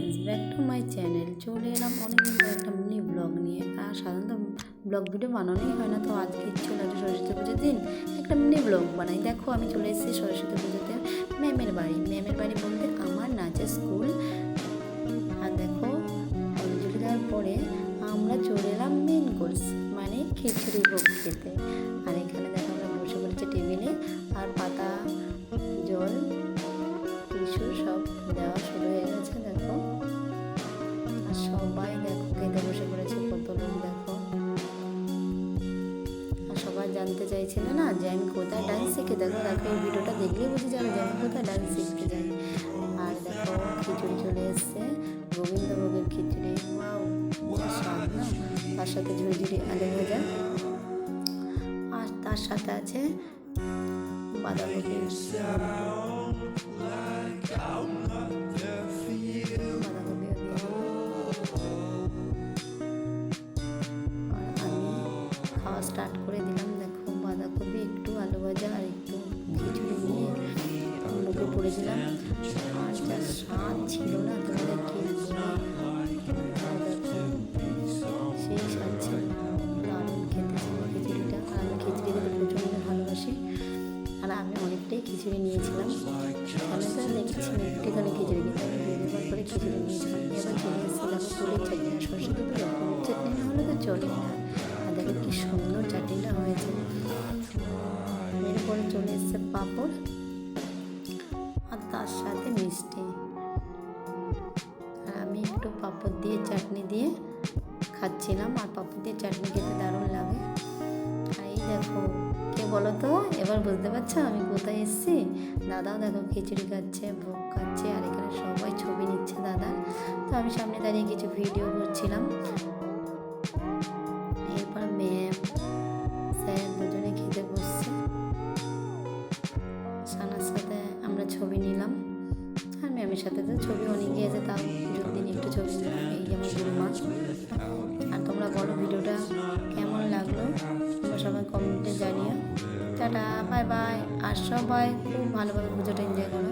Friends, back to my channel. চলে এলাম অনেকদিন পর একটা মিনি ব্লগ নিয়ে। আর সাধারণত ব্লগ ভিডিও বানানোই হয় না, তো আজকে ইচ্ছে হলো সরস্বতী পুজোর দিন একটা মিনি ব্লগ বানাই। দেখো আমি চলে এসেছি সরস্বতী পুজোতে ম্যামের বাড়ি বলতে আমার নাচের স্কুল। আর দেখো অঞ্জলি দেওয়ার পরে আমরা চলে এলাম মেন কোর্স মানে খিচুড়ি ভোগ খেতে। আর এখানে দেখো আমরা বসে পড়েছি টেবিলে, আর পাতা জল টিস্যু সব দেওয়া শুরু হয়ে গেছে। দেখো আর সবাই দেখো খেতে বসে পড়েছে, কত লোক দেখো। আর সবাই জানতে চাইছিল না যে আমি কোথায় ডান্স শিখে। দেখো এই ভিডিওটা দেখলেই বুঝে যাবে যে আমি কোথায় ডান্স শিখতে যাই। আর দেখো খিচুড়ি চলে এসছে, গোবিন্দভোগের খিচুড়ি। ওয়াও স্বাদ না, তার সাথে ঝুড়ি আলু ভাজা, আর তার সাথে আছে বাঁধাকপি। খাওয়া স্টার্ট করে দিলাম। দেখো বাঁধাকপি, একটু আলু ভাজা আর একটু খিচুড়ি নিয়ে মুখে পড়েছিলাম। আর যা স্বাদ ছিল না, তোমাদের কি সেই স্বাদ ছিল, দারুণ খেতে ছিল খিচুড়িটা। আর আমি খিচুড়ি খেতে প্রচণ্ড ভালোবাসি, আর আমি অনেকটাই খিচুড়ি নিয়েছিলাম। আমি তো দেখেছি একটুখানি খিচুড়ি খেতে, আমি দুবার করে খিচুড়ি নিয়েছিলাম। এবার চলে এসেছি দেখো পুরীর চাটনি। আর সরষে পুরীর চাটনি না হলে তো চলেই না। আর দেখো কি সুন্দর চাটনিটা হয়েছে। এরপরে চলে এসছে পাঁপড়, আর তার সাথে মিষ্টি। আর আমি একটু পাঁপড় দিয়ে চাটনি দিয়ে খাচ্ছিলাম। আর পাঁপড় দিয়ে চাটনি খেতে দারুণ লাগে। আর এই দেখো কে বলো তো, এবার বুঝতে পারছো আমি কোথায় এসেছি? দাদাও দেখো খিচুড়ি খাচ্ছে, ভোগ খাচ্ছে, আর এখানে সবাই ছবি নিচ্ছে দাদা। তো আমি সামনে দাঁড়িয়ে কিছু ভিডিও করছিলাম। এরপর ম্যাম স্যার দুজনে খেতে বসছে, সানার সাথে আমরা ছবি নিলাম। আর ম্যামের সাথে তো ছবি অনেকই আছে, তাও দিন একটু ছবি নিলাম। এই আমার গুরুমা। আর তোমরা বলো ভিডিওটা কেমন লাগলো, তোমরা সবাই কমেন্টে জানিও। Tata, bye bye. আর সবাই খুব ভালোভাবে পুজোটা এনজয় করো।